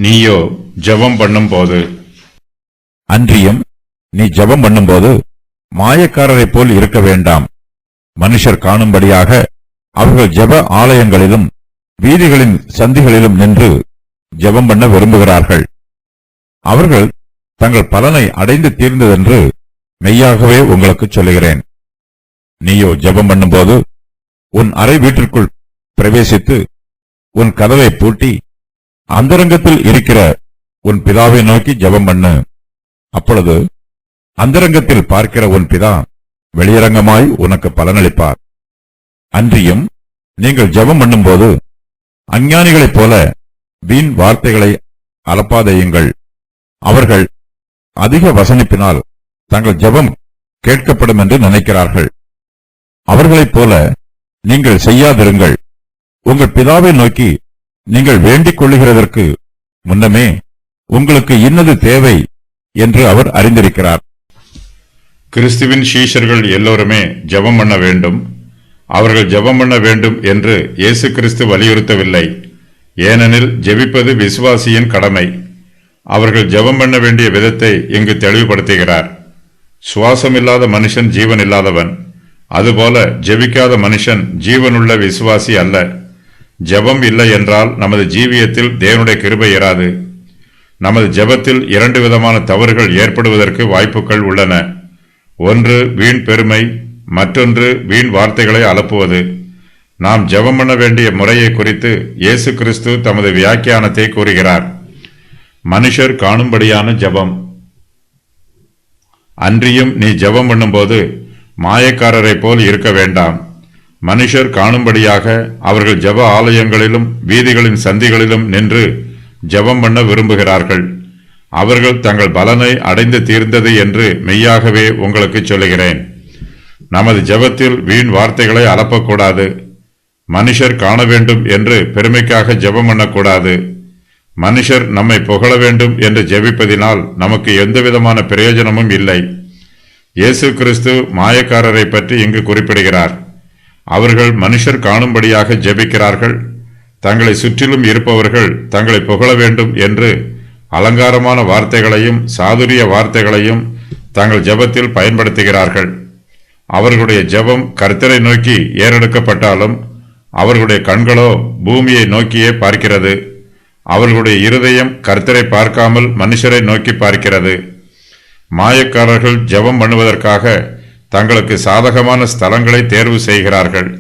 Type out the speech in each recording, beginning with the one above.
நீயோ ஜெபம் பண்ணும்போது. அன்றியும் நீ ஜெபம் பண்ணும்போது மாயக்காரரைப் போல் இருக்க வேண்டாம். மனுஷர் காணும்படியாக அவர்கள் ஜெப ஆலயங்களிலும் வீதிகளின் சந்திகளிலும் நின்று ஜெபம் பண்ண விரும்புகிறார்கள். அவர்கள் தங்கள் பலனை அடைந்து தீர்ந்ததென்று மெய்யாகவே உங்களுக்கு சொல்லுகிறேன். நீயோ ஜெபம் பண்ணும்போது உன் அறை வீட்டிற்குள் பிரவேசித்து உன் கதவை பூட்டி அந்தரங்கத்தில் இருக்கிற உன் பிதாவை நோக்கி ஜெபம் பண்ணு. அப்பொழுது அந்தரங்கத்தில் பார்க்கிற உன் பிதா வெளியரங்கமாய் உனக்கு பலனளிப்பார். அன்றியும் நீங்கள் ஜெபம் பண்ணும்போது அஞ்ஞானிகளைப் போல வீண் வார்த்தைகளை அலப்பாதையுங்கள். அவர்கள் அதிக வசனிப்பினால் தங்கள் ஜெபம் கேட்கப்படும் என்று நினைக்கிறார்கள். அவர்களைப் போல நீங்கள் செய்யாதிருங்கள். உங்கள் பிதாவை நோக்கி நீங்கள் வேண்டிக் கொள்ளுகிறதற்கு முன்னமே உங்களுக்கு இன்னது தேவை என்று அவர் அறிந்திருக்கிறார். கிறிஸ்துவின் சீஷர்கள் எல்லோருமே ஜெபம் பண்ண வேண்டும். அவர்கள் ஜெபம் பண்ண வேண்டும் என்று இயேசு கிறிஸ்து வலியுறுத்தவில்லை. ஏனெனில் ஜெபிப்பது விசுவாசியின் கடமை. அவர்கள் ஜெபம் பண்ண வேண்டிய விதத்தை இங்கு தெளிவுபடுத்துகிறார். சுவாசமில்லாத மனுஷன் ஜீவன் இல்லாதவன். அதுபோல ஜெபிக்காத மனுஷன் ஜீவனுள்ள விசுவாசி அல்ல. ஜெபம் இல்லை என்றால் நமது ஜீவியத்தில் தேவனுடைய கிருபை இராது. நமது ஜெபத்தில் 2 விதமான தவறுகள் ஏற்படுவதற்கு வாய்ப்புகள் உள்ளன. ஒன்று வீண் பெருமை, மற்றொன்று வீண் வார்த்தைகளை அலப்புவது. நாம் ஜெபம் பண்ண வேண்டிய முறையை குறித்து இயேசு கிறிஸ்து தமது வியாக்கியானத்தை கூறுகிறார். மனுஷர் காணும்படியான ஜெபம். அன்றியும் நீ ஜெபம் பண்ணும்போது மாயக்காரரைப் போல் இருக்க வேண்டாம். மனுஷர் காணும்படியாக அவர்கள் ஜெப ஆலயங்களிலும் வீதிகளின் சந்திகளிலும் நின்று ஜெபம் பண்ண விரும்புகிறார்கள். அவர்கள் தங்கள் பலனை அடைந்து தீர்ந்தது என்று மெய்யாகவே உங்களுக்கு சொல்லுகிறேன். நமது ஜெபத்தில் வீண் வார்த்தைகளை அலப்பக்கூடாது. மனுஷர் காண வேண்டும் என்று பெருமைக்காக ஜெபம் பண்ணக்கூடாது. மனுஷர் நம்மை புகழ வேண்டும் என்று ஜெபிப்பதினால் நமக்கு எந்தவிதமான பிரயோஜனமும் இல்லை. இயேசு கிறிஸ்து மாயக்காரரை பற்றி இங்கு குறிப்பிடுகிறார். அவர்கள் மனுஷர் காணும்படியாக ஜெபிக்கிறார்கள். தங்களை சுற்றிலும் இருப்பவர்கள் தங்களை புகழ வேண்டும் என்று அலங்காரமான வார்த்தைகளையும் சாதுரிய வார்த்தைகளையும் தங்கள் ஜெபத்தில் பயன்படுத்துகிறார்கள். அவர்களுடைய ஜெபம் கர்த்தரை நோக்கி ஏறெடுக்கப்பட்டாலும் அவர்களுடைய கண்களோ பூமியை நோக்கியே பார்க்கிறது. அவர்களுடைய இருதயம் கர்த்தரை பார்க்காமல் மனுஷரை நோக்கி பார்க்கிறது. மாயக்காரர்கள் ஜெபம் பண்ணுவதற்காக தங்களுக்கு சாதகமான ஸ்தலங்களை தேர்வு செய்கிறார்கள்.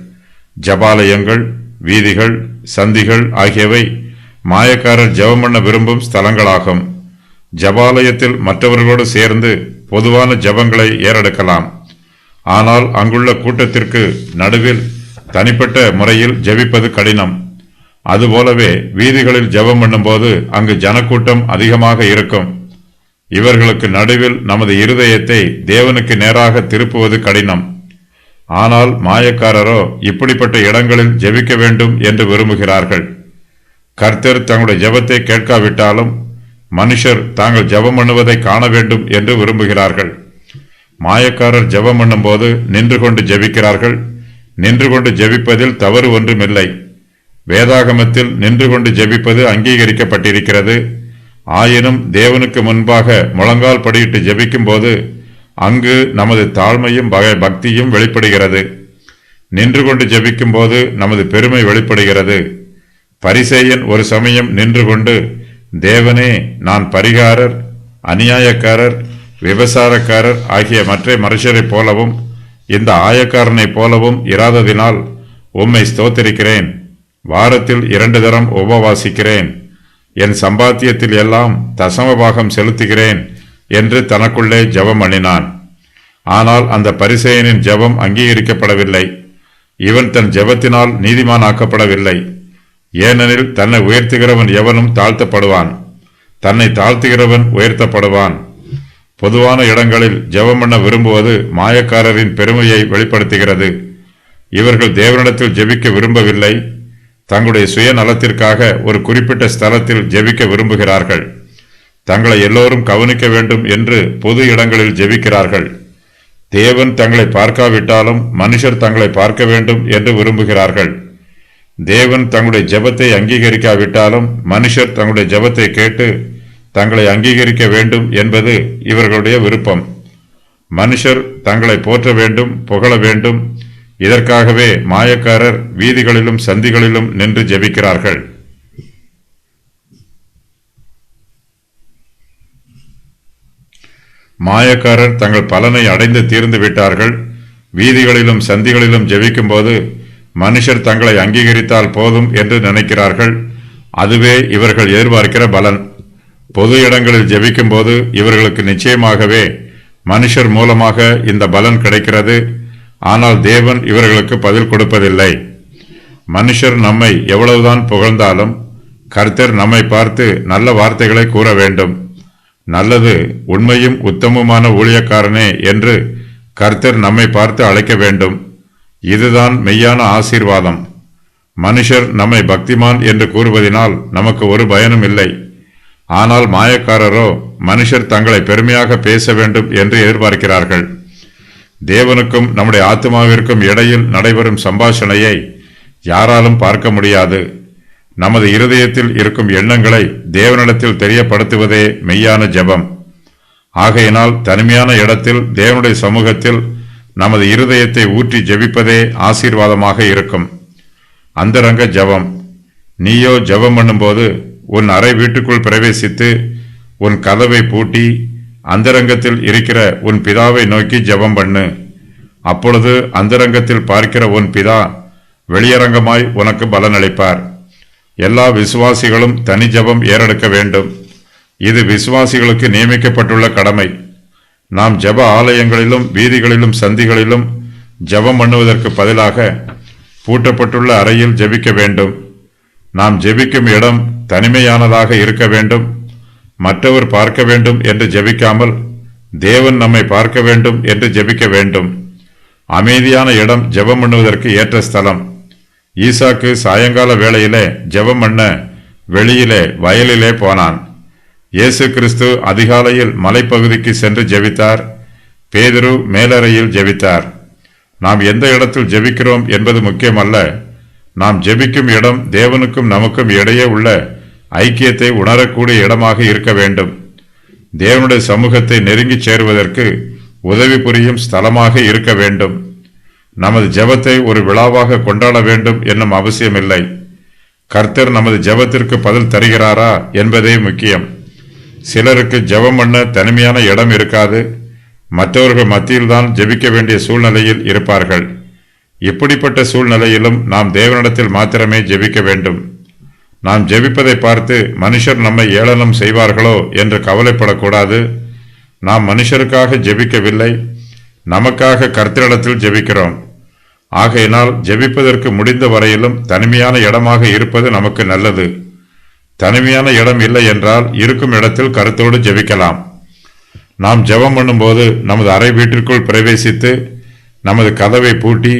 ஜபாலயங்கள், வீதிகள், சந்திகள் ஆகியவை மாயக்காரர் ஜெபம் பண்ண விரும்பும் ஸ்தலங்களாகும். ஜபாலயத்தில் மற்றவர்களோடு சேர்ந்து பொதுவான ஜெபங்களை ஏறெடுக்கலாம். ஆனால் அங்குள்ள கூட்டத்திற்கு நடுவில் தனிப்பட்ட முறையில் ஜெபிப்பது கடினம். அதுபோலவே வீதிகளில் ஜெபம் பண்ணும்போது அங்கு ஜனக்கூட்டம் அதிகமாக இருக்கும். இவர்களுக்கு நடுவில் நமது இருதயத்தை தேவனுக்கு நேராக திருப்புவது கடினம். ஆனால் மாயக்காரரோ இப்படிப்பட்ட இடங்களில் ஜெபிக்க வேண்டும் என்று விரும்புகிறார்கள். கர்த்தர் தங்களுடைய ஜெபத்தை கேட்காவிட்டாலும் மனுஷர் தாங்கள் ஜெபம் பண்ணுவதை காண வேண்டும் என்று விரும்புகிறார்கள். மாயக்காரர் ஜெபம் பண்ணும்போது நின்று கொண்டு ஜெபிக்கிறார்கள். நின்று கொண்டு ஜெபிப்பதில் தவறு ஒன்றுமில்லை. வேதாகமத்தில் நின்று கொண்டு ஜெபிப்பது அங்கீகரிக்கப்பட்டிருக்கிறது. ஆயினும் தேவனுக்கு முன்பாக முழங்கால் படியிட்டு ஜெபிக்கும் போது அங்கு நமது தாழ்மையும் பக்தியும் வெளிப்படுகிறது. நின்று கொண்டு ஜெபிக்கும் போது நமது பெருமை வெளிப்படுகிறது. பரிசேயன் ஒரு சமயம் நின்று கொண்டு, தேவனே, நான் பரிகாரர், அநியாயக்காரர், விபசாரக்காரர் ஆகிய மற்ற மனுஷரைப் போலவும் இந்த ஆயக்காரனைப் போலவும் இராததினால் உம்மை ஸ்தோத்திரிக்கிறேன். வாரத்தில் 2 தரம் உபவாசிக்கிறேன். என் சம்பாத்தியத்தில் எல்லாம் தசமபாகம் செலுத்துகிறேன் என்று தனக்குள்ளே ஜெபம் பண்ணினான். ஆனால் அந்த பரிசேயனின் ஜெபம் அங்கீகரிக்கப்படவில்லை. இவன் தன் ஜெபத்தினால் நீதிமானாக்கப்படவில்லை. ஏனெனில் தன்னை உயர்த்துகிறவன் எவனும் தாழ்த்தப்படுவான், தன்னை தாழ்த்துகிறவன் உயர்த்தப்படுவான். பொதுவான இடங்களில் ஜெபம் பண்ண விரும்புவது மாயக்காரரின் பெருமையை வெளிப்படுத்துகிறது. இவர்கள் தேவனிடத்தில் ஜெபிக்க விரும்பவில்லை. தங்களுடைய சுயநலத்திற்காக ஒரு குறிப்பிட்ட ஸ்தலத்தில் ஜெபிக்க விரும்புகிறார்கள். தங்களை எல்லோரும் கவனிக்க வேண்டும் என்று பொது இடங்களில் ஜெபிக்கிறார்கள். தேவன் தங்களை பார்க்காவிட்டாலும் மனுஷர் தங்களை பார்க்க வேண்டும் என்று விரும்புகிறார்கள். தேவன் தங்களுடைய ஜெபத்தை அங்கீகரிக்காவிட்டாலும் மனுஷர் தங்களுடைய ஜெபத்தை கேட்டு தங்களை அங்கீகரிக்க வேண்டும் என்பது இவர்களுடைய விருப்பம். மனுஷர் தங்களை போற்ற வேண்டும், புகழ வேண்டும். இதற்காகவே மாயக்காரர் வீதிகளிலும் சந்திகளிலும் நின்று ஜெபிக்கிறார்கள். மாயக்காரர் தங்கள் பலனை அடைந்து தீர்ந்து விட்டார்கள். வீதிகளிலும் சந்திகளிலும் ஜெபிக்கும் போது மனுஷர் தங்களை அங்கீகரித்தால் போதும் என்று நினைக்கிறார்கள். அதுவே இவர்கள் எதிர்பார்க்கிற பலன். பொது இடங்களில் ஜெபிக்கும் போது இவர்களுக்கு நிச்சயமாகவே மனுஷர் மூலமாக இந்த பலன் கிடைக்கிறது. ஆனால் தேவன் இவர்களுக்கு பதில் கொடுப்பதில்லை. மனுஷர் நம்மை எவ்வளவுதான் புகழ்ந்தாலும் கர்த்தர் நம்மை பார்த்து நல்ல வார்த்தைகளை கூற வேண்டும். நல்லது, உண்மையும் உத்தமமான ஊழியக்காரனே என்று கர்த்தர் நம்மை பார்த்து அழைக்க வேண்டும். இதுதான் மெய்யான ஆசீர்வாதம். மனுஷர் நம்மை பக்திமான் என்று கூறுவதனால் நமக்கு ஒரு பயனும் இல்லை. ஆனால் மாயக்காரரோ மனுஷர் தங்களை பெருமையாக பேச வேண்டும் என்று எதிர்பார்க்கிறார்கள். தேவனுக்கும் நம்முடைய ஆத்மாவிற்கும் இடையில் நடைபெறும் சம்பாஷணையை யாராலும் பார்க்க முடியாது. நமது இருதயத்தில் இருக்கும் எண்ணங்களை தேவனிடத்தில் தெரியப்படுத்துவதே மெய்யான ஜெபம். ஆகையினால் தனிமையான இடத்தில் தேவனுடைய சமூகத்தில் நமது இருதயத்தை ஊற்றி ஜெபிப்பதே ஆசீர்வாதமாக இருக்கும். அந்தரங்க ஜெபம். நீயோ ஜெபம் பண்ணும்போது உன் அறை வீட்டுக்குள் பிரவேசித்து உன் கதவை பூட்டி அந்தரங்கத்தில் இருக்கிற உன் பிதாவை நோக்கி ஜெபம் பண்ணு. அப்பொழுது அந்தரங்கத்தில் பார்க்கிற உன் பிதா வெளியரங்கமாய் உனக்கு பலனளிப்பார். எல்லா விசுவாசிகளும் தனி ஜெபம் ஏறெடுக்க வேண்டும். இது விசுவாசிகளுக்கு நியமிக்கப்பட்டுள்ள கடமை. நாம் ஜெப ஆலயங்களிலும் வீதிகளிலும் சந்திகளிலும் ஜெபம் பண்ணுவதற்கு பதிலாக பூட்டப்பட்டுள்ள அறையில் ஜெபிக்க வேண்டும். நாம் ஜெபிக்கும் இடம் தனிமையானதாக இருக்க வேண்டும். மற்றவர் பார்க்க வேண்டும் என்று ஜெபிக்காமல் தேவன் நம்மை பார்க்க வேண்டும் என்று ஜெபிக்க வேண்டும். அமைதியான இடம் ஜெபம் பண்ணுவதற்கு ஏற்ற ஸ்தலம். ஈசாக்கு சாயங்கால வேளையிலே ஜெபம் பண்ண வெளியிலே வயலிலே போனான். இயேசு கிறிஸ்து அதிகாலையில் மலைப்பகுதிக்கு சென்று ஜெபித்தார். பேதுரு மேலறையில் ஜெபித்தார். நாம் எந்த இடத்தில் ஜெபிக்கிறோம் என்பது முக்கியமல்ல. நாம் ஜெபிக்கும் இடம் தேவனுக்கும் நமக்கும் இடையே உள்ள ஐக்கியத்தை உணரக்கூடிய இடமாக இருக்க வேண்டும். தேவனுடைய சமூகத்தை நெருங்கிச் சேருவதற்கு உதவி புரியும் ஸ்தலமாக இருக்க வேண்டும். நமது ஜெபத்தை ஒரு விழாவாக கொண்டாட வேண்டும் என்னும் அவசியமில்லை. கர்த்தர் நமது ஜெபத்திற்கு பதில் தருகிறாரா என்பதே முக்கியம். சிலருக்கு ஜெபம் பண்ண தனிமையான இடம் இருக்காது. மற்றவர்கள் மத்தியில்தான் ஜெபிக்க வேண்டிய சூழ்நிலையில் இருப்பார்கள். இப்படிப்பட்ட சூழ்நிலையிலும் நாம் தேவனிடத்தில் மாத்திரமே ஜெபிக்க வேண்டும். நாம் ஜெபிப்பதை பார்த்து மனுஷர் நம்மை ஏளனம் செய்வார்களோ என்று கவலைப்படக்கூடாது. நாம் மனுஷருக்காக ஜெபிக்கவில்லை, நமக்காக கர்த்தரிடத்தில் ஜெபிக்கிறோம். ஆகையினால் ஜெபிப்பதற்கு முடிந்த வரையிலும் தனிமையான இடமாக இருப்பது நமக்கு நல்லது. தனிமையான இடம் இல்லை என்றால் இருக்கும் இடத்தில் கருத்தோடு ஜெபிக்கலாம். நாம் ஜெபம் பண்ணும்போது நமது அறை வீட்டிற்குள் பிரவேசித்து நமது கதவை பூட்டி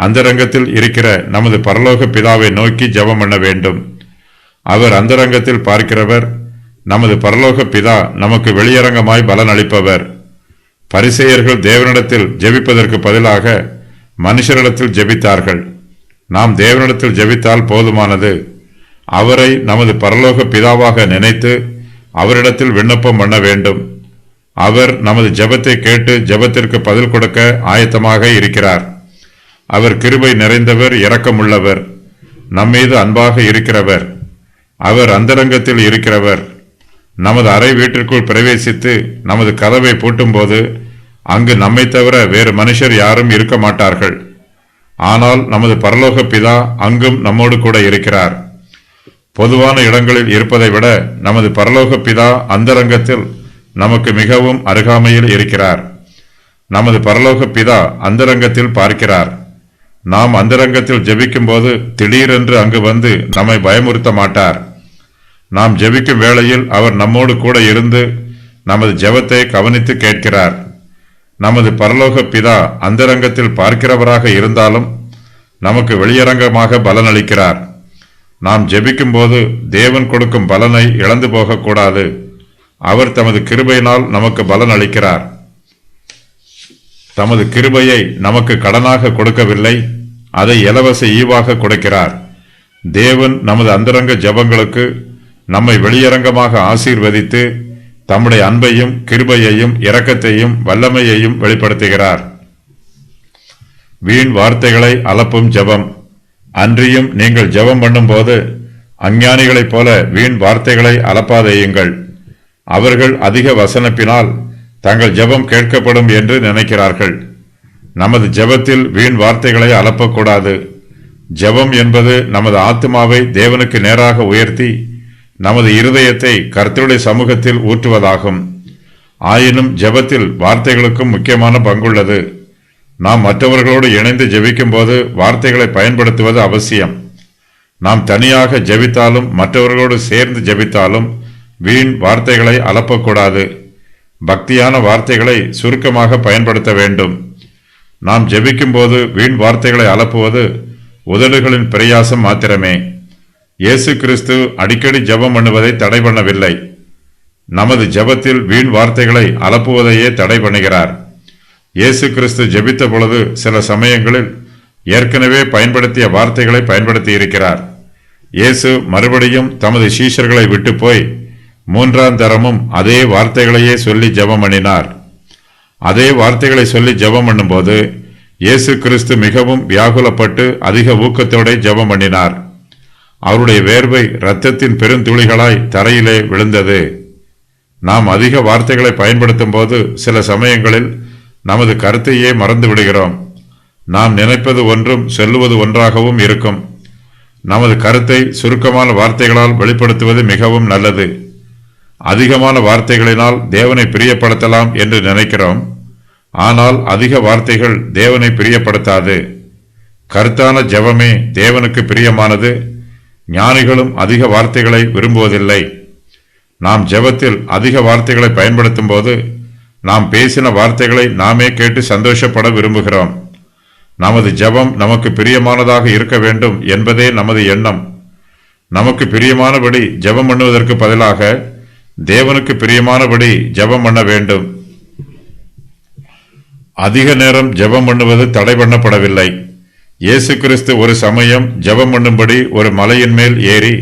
அந்தரங்கத்தில் இருக்கிற நமது பரலோக பிதாவை நோக்கி ஜெபம் பண்ண வேண்டும். அவர் அந்தரங்கத்தில் பார்க்கிறவர். நமது பரலோக பிதா நமக்கு வெளியரங்கமாய் பலன் அளிப்பவர். பரிசேயர்கள் தேவனிடத்தில் ஜெபிப்பதற்கு பதிலாக மனுஷரிடத்தில் ஜெபித்தார்கள். நாம் தேவனிடத்தில் ஜெபித்தால் போதுமானது. அவரை நமது பரலோக பிதாவாக நினைத்து அவரிடத்தில் விண்ணப்பம் பண்ண வேண்டும். அவர் நமது ஜெபத்தை கேட்டு ஜெபத்திற்கு பதில் கொடுக்க ஆயத்தமாக இருக்கிறார். அவர் கிருபை நிறைந்தவர், இரக்கமுள்ளவர், நம்மீது அன்பாக இருக்கிறவர். அவர் அந்தரங்கத்தில் இருக்கிறவர். நமது அறை வீட்டிற்குள் பிரவேசித்து நமது கதவை பூட்டும்போது அங்கு நம்மை தவிர வேறு மனுஷர் யாரும் இருக்க மாட்டார்கள். ஆனால் நமது பரலோக பிதா அங்கும் நம்மோடு கூட இருக்கிறார். பொதுவான இடங்களில் இருப்பதை விட நமது பரலோக பிதா அந்தரங்கத்தில் நமக்கு மிகவும் அருகாமையில் இருக்கிறார். நமது பரலோக பிதா அந்தரங்கத்தில் பார்க்கிறார். நாம் அந்தரங்கத்தில் ஜெபிக்கும் போது திடீரென்று அங்கு வந்து நம்மை பயமுறுத்த மாட்டார். நாம் ஜெபிக்கும் வேளையில் அவர் நம்மோடு கூட இருந்து நமது ஜெபத்தை கவனித்து கேட்கிறார். நமது பரலோக பிதா அந்தரங்கத்தில் பார்க்கிறவராக இருந்தாலும் நமக்கு வெளியரங்கமாக பலனளிக்கிறார். நாம் ஜெபிக்கும் போது தேவன் கொடுக்கும் பலனை இழந்து போகக்கூடாது. அவர் தமது கிருபையினால் நமக்கு பலன் அளிக்கிறார். தமது கிருபையை நமக்கு கடனாக கொடுக்கவில்லை, அதை இலவச ஈவாக கொடுக்கிறார். தேவன் நமது அந்தரங்க ஜெபங்களுக்கு நம்மை வெளியரங்கமாக ஆசீர்வதித்து தம்முடைய அன்பையும் கிருபையையும் இரக்கத்தையும் வல்லமையையும் வெளிப்படுத்துகிறார். வீண் வார்த்தைகளை அலப்பும் ஜெபம். அன்றியும் நீங்கள் ஜெபம் பண்ணும்போது அஞ்ஞானிகளைப் போல வீண் வார்த்தைகளை அலப்பாதேயுங்கள். அவர்கள் அதிக வசனப்பினால் தங்கள் ஜெபம் கேட்கப்படும் என்று நினைக்கிறார்கள். நமது ஜெபத்தில் வீண் வார்த்தைகளை அலப்பக்கூடாது. ஜெபம் என்பது நமது ஆத்துமாவை தேவனுக்கு நேராக உயர்த்தி நமது இருதயத்தை கர்த்தருடைய சமூகத்தில் ஊற்றுவதாகும். ஆயினும் ஜெபத்தில் வார்த்தைகளுக்கும் முக்கியமான பங்குள்ளது. நாம் மற்றவர்களோடு இணைந்து ஜெபிக்கும் போது வார்த்தைகளை பயன்படுத்துவது அவசியம். நாம் தனியாக ஜெபித்தாலும் மற்றவர்களோடு சேர்ந்து ஜெபித்தாலும் வீண் வார்த்தைகளை அலப்பக்கூடாது. பக்தியான வார்த்தைகளை சுருக்கமாக பயன்படுத்த வேண்டும். நாம் ஜெபிக்கும் போது வீண் வார்த்தைகளை அலப்புவது உதடுகளின் பிரயாசம் மாத்திரமே. இயேசு கிறிஸ்து அடிக்கடி ஜெபம் பண்ணுவதை தடை பண்ணவில்லை. நமது ஜெபத்தில் வீண் வார்த்தைகளை அலப்புவதையே தடை பண்ணுகிறார். இயேசு கிறிஸ்து ஜெபித்த பொழுது சில சமயங்களில் ஏற்கனவே பயன்படுத்திய வார்த்தைகளை பயன்படுத்தி இருக்கிறார். இயேசு மறுபடியும் தமது சீஷர்களை விட்டு போய் 3ஆம் தரமும் அதே வார்த்தைகளையே சொல்லி ஜெபம் பண்ணினார். அதே வார்த்தைகளை சொல்லி ஜெபம் பண்ணும்போது இயேசு கிறிஸ்து மிகவும் வியாகுலப்பட்டு அதிக ஊக்கத்தோட ஜெபம் பண்ணினார். அவருடைய வேர்வை இரத்தத்தின் பெருந்துளிகளாய் தரையிலே விழுந்தது. நாம் அதிக வார்த்தைகளை பயன்படுத்தும் போது சில சமயங்களில் நமது கருத்தையே மறந்து விடுகிறோம். நாம் நினைப்பது ஒன்றும் சொல்லுவது ஒன்றாகவும் இருக்கும். நமது கருத்தை சுருக்கமான வார்த்தைகளால் வெளிப்படுத்துவது மிகவும் நல்லது. அதிகமான வார்த்தைகளினால் தேவனை பிரியப்படுத்தலாம் என்று நினைக்கிறோம். ஆனால் அதிக வார்த்தைகள் தேவனை பிரியப்படுத்தாது. கருத்தான ஜெபமே தேவனுக்கு பிரியமானது. ஞானிகளும் அதிக வார்த்தைகளை விரும்புவதில்லை. நாம் ஜெபத்தில் அதிக வார்த்தைகளை பயன்படுத்தும் போது நாம் பேசின வார்த்தைகளை நாமே கேட்டு சந்தோஷப்பட விரும்புகிறோம். நமது ஜெபம் நமக்கு பிரியமானதாக இருக்க வேண்டும் என்பதே நமது எண்ணம். நமக்கு பிரியமானபடி ஜெபம் பண்ணுவதற்கு பதிலாக தேவனுக்கு பிரியமானபடி ஜெபம் பண்ண வேண்டும். அதிக நேரம் ஜெபம் பண்ணுவது தடை பண்ணப்படவில்லை. இயேசு கிறிஸ்து ஒரு சமயம் ஜெபம் பண்ணும்படி ஒரு மலையின் மேல் ஏறி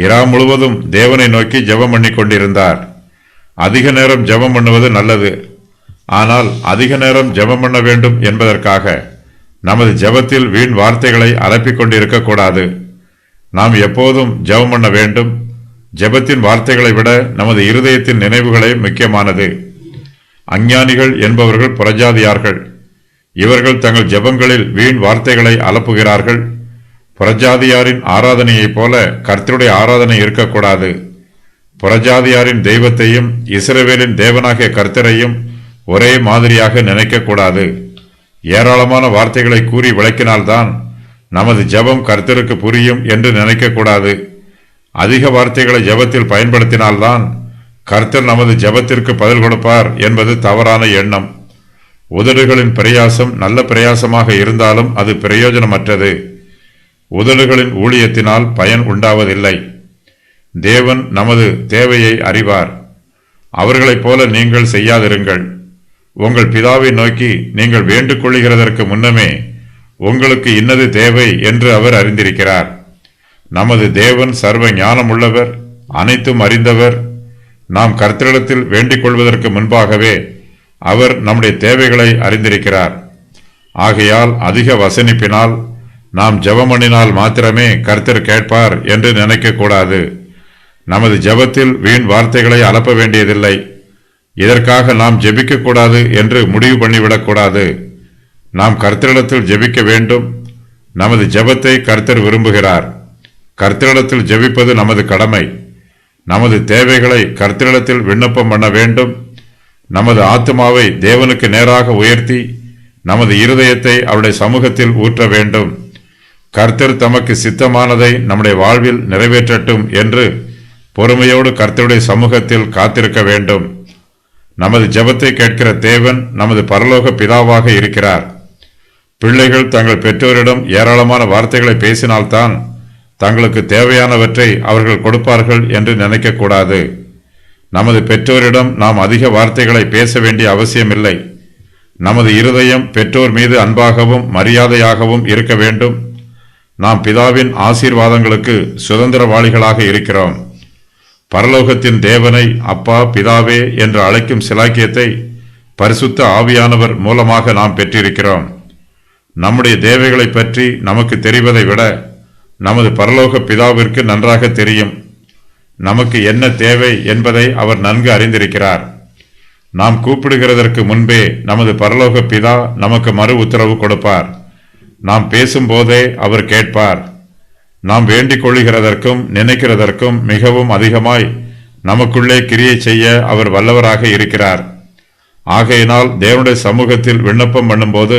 இரா முழுவதும் தேவனை நோக்கி ஜெபம் பண்ணி கொண்டிருந்தார். அதிக நேரம் ஜெபம் பண்ணுவது நல்லது. ஆனால் அதிக நேரம் ஜெபம் பண்ண வேண்டும் என்பதற்காக நமது ஜெபத்தில் வீண் வார்த்தைகளை அலப்பிக் கொண்டிருக்கக்கூடாது. நாம் எப்போதும் ஜெபம் பண்ண வேண்டும். ஜெபத்தின் வார்த்தைகளை விட நமது இருதயத்தின் நினைவுகளே முக்கியமானது. அஞ்ஞானிகள் என்பவர்கள் புறஜாதியார்கள். இவர்கள் தங்கள் ஜெபங்களில் வீண் வார்த்தைகளை அலப்புகிறார்கள். புறஜாதியாரின் ஆராதனையைப் போல கர்த்தருடைய ஆராதனை இருக்கக்கூடாது. புறஜாதியாரின் தெய்வத்தையும் இஸ்ரவேலின் தேவனாகிய கர்த்தரையும் ஒரே மாதிரியாக நினைக்கக்கூடாது. ஏராளமான வார்த்தைகளை கூறி விளக்கினால்தான் நமது ஜெபம் கர்த்தருக்கு புரியும் என்று நினைக்கக்கூடாது. அதிக வார்த்தைகளை ஜெபத்தில் பயன்படுத்தினால்தான் கர்த்தர் நமது ஜெபத்திற்கு பதில் கொடுப்பார் என்பது தவறான எண்ணம். உதடுகளின் பிரயாசம் நல்ல பிரயாசமாக இருந்தாலும் அது பிரயோஜனமற்றது. உதடுகளின் ஊழியத்தினால் பயன் உண்டாவதில்லை. தேவன் நமது தேவையை அறிவார். அவர்களைப் போல நீங்கள் செய்யாதிருங்கள். உங்கள் பிதாவை நோக்கி நீங்கள் வேண்டுக் கொள்ளுகிறதற்கு முன்னமே உங்களுக்கு இன்னது தேவை என்று அவர் அறிந்திருக்கிறார். நமது தேவன் சர்வ ஞானமுள்ளவர், அனைத்தும் அறிந்தவர். நாம் கர்த்தரிடத்தில் வேண்டிக் கொள்வதற்கு முன்பாகவே அவர் நம்முடைய தேவைகளை அறிந்திருக்கிறார். ஆகையால் அதிக வசனிப்பினால் நாம் ஜெபம் பண்ணினால் மாத்திரமே கர்த்தர் கேட்பார் என்று நினைக்கக்கூடாது. நமது ஜெபத்தில் வீண் வார்த்தைகளை அலப்ப வேண்டியதில்லை. இதற்காக நாம் ஜெபிக்கக்கூடாது என்று முடிவு பண்ணிவிடக்கூடாது. நாம் கர்த்தரிடத்தில் ஜெபிக்க வேண்டும். நமது ஜெபத்தை கர்த்தர் விரும்புகிறார். கர்த்தரிடத்தில் ஜெபிப்பது நமது கடமை. நமது தேவைகளை கர்த்தரிடத்தில் விண்ணப்பம் பண்ண வேண்டும். நமது ஆத்துமாவை தேவனுக்கு நேராக உயர்த்தி நமது இருதயத்தை அவருடைய சமூகத்தில் ஊற்ற வேண்டும். கர்த்தர் தமக்கு சித்தமானதை நம்முடைய வாழ்வில் நிறைவேற்றட்டும் என்று பொறுமையோடு கர்த்தருடைய சமூகத்தில் காத்திருக்க வேண்டும். நமது ஜெபத்தை கேட்கிற தேவன் நமது பரலோக பிதாவாக இருக்கிறார். பிள்ளைகள் தங்கள் பெற்றோரிடம் ஏராளமான வார்த்தைகளை பேசினால்தான் தங்களுக்கு தேவையானவற்றை அவர்கள் கொடுப்பார்கள் என்று நினைக்கக்கூடாது. நமது பெற்றோரிடம் நாம் அதிக வார்த்தைகளை பேச வேண்டிய அவசியமில்லை. நமது இருதயம் பெற்றோர் மீது அன்பாகவும் மரியாதையாகவும் இருக்க வேண்டும். நாம் பிதாவின் ஆசீர்வாதங்களுக்கு சுதந்திரவாளிகளாக இருக்கிறோம். பரலோகத்தின் தேவனை அப்பா, பிதாவே என்று அழைக்கும் சிலாக்கியத்தை பரிசுத்த ஆவியானவர் மூலமாக நாம் பெற்றிருக்கிறோம். நம்முடைய தேவைகளை பற்றி நமக்கு தெரிவதை விட நமது பரலோக பிதாவிற்கு நன்றாக தெரியும். நமக்கு என்ன தேவை என்பதை அவர் நன்கு அறிந்திருக்கிறார். நாம் கூப்பிடுகிறதற்கு முன்பே நமது பரலோக பிதா நமக்கு மறு உத்தரவு கொடுப்பார். நாம் பேசும்போதே அவர் கேட்பார். நாம் வேண்டிக் கொள்ளுகிறதற்கும் நினைக்கிறதற்கும் மிகவும் அதிகமாய் நமக்குள்ளே கிரியை செய்ய அவர் வல்லவராக இருக்கிறார். ஆகையினால் தேவனுடைய சமூகத்தில் விண்ணப்பம் பண்ணும்போது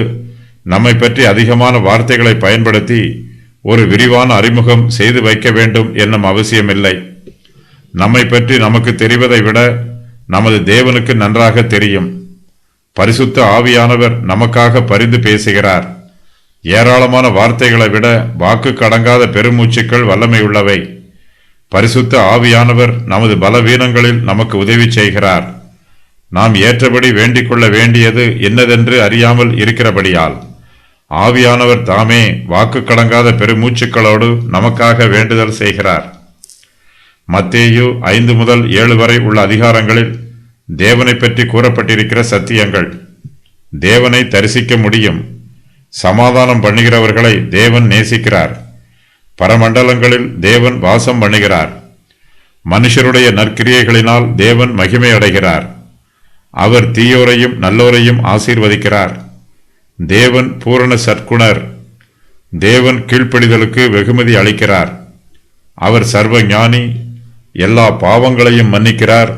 நம்மை பற்றி அதிகமான வார்த்தைகளை பயன்படுத்தி ஒரு விரிவான அறிமுகம் செய்து வைக்க வேண்டும் என்னும் அவசியமில்லை. நம்மை பற்றி நமக்கு தெரிவதை விட நமது தேவனுக்கு நன்றாக தெரியும். பரிசுத்த ஆவியானவர் நமக்காக பரிந்து பேசுகிறார். ஏராளமான வார்த்தைகளை விட வாக்கு கடங்காத பெருமூச்சுக்கள் வல்லமையுள்ளவை. பரிசுத்த ஆவியானவர் நமது பலவீனங்களில் நமக்கு உதவி செய்கிறார். நாம் ஏற்றபடி வேண்டிக் கொள்ள வேண்டியது என்னதென்று அறியாமல் இருக்கிறபடியால் ஆவியானவர் தாமே வாக்கு கடங்காத பெருமூச்சுக்களோடு நமக்காக வேண்டுதல் செய்கிறார். மத்தேயு 5 முதல் 7 வரை உள்ள அதிகாரங்களில் தேவனை பற்றி கூறப்பட்டிருக்கிற சத்தியங்கள். தேவனை தரிசிக்க முடியும். சமாதானம் பண்ணுகிறவர்களை தேவன் நேசிக்கிறார். பரமண்டலங்களில் தேவன் வாசம் பண்ணுகிறார். மனுஷருடைய நற்கிரியைகளினால் தேவன் மகிமை அடைகிறார். அவர் தீயோரையும் நல்லோரையும் ஆசீர்வதிக்கிறார். தேவன் பூரண சற்குணர். தேவன் கீழ்ப்படிதலுக்கு வெகுமதி அளிக்கிறார். அவர் சர்வ ஞானி. எல்லா பாவங்களையும் மன்னிக்கிறார்.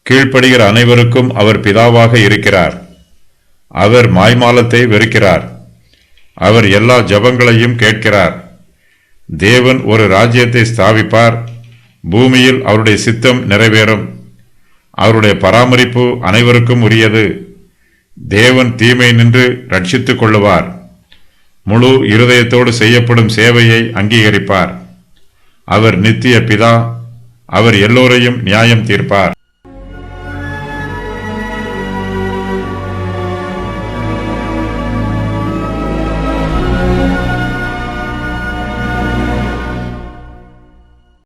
கீழ்ப்படுகிற அனைவருக்கும் அவர் பிதாவாக இருக்கிறார். அவர் மாய்மாலத்தை வெறுக்கிறார். அவர் எல்லா ஜபங்களையும் கேட்கிறார். தேவன் ஒரு ராஜ்யத்தை ஸ்தாபிப்பார். பூமியில் அவருடைய சித்தம் நிறைவேறும். அவருடைய பராமரிப்பு அனைவருக்கும் உரியது. தேவன் தீமை நின்று ரட்சித்துக் கொள்ளுவார். முழு இருதயத்தோடு செய்யப்படும் சேவையை அங்கீகரிப்பார். அவர் நித்திய பிதா. அவர் எல்லோரையும் நியாயம் தீர்ப்பார்.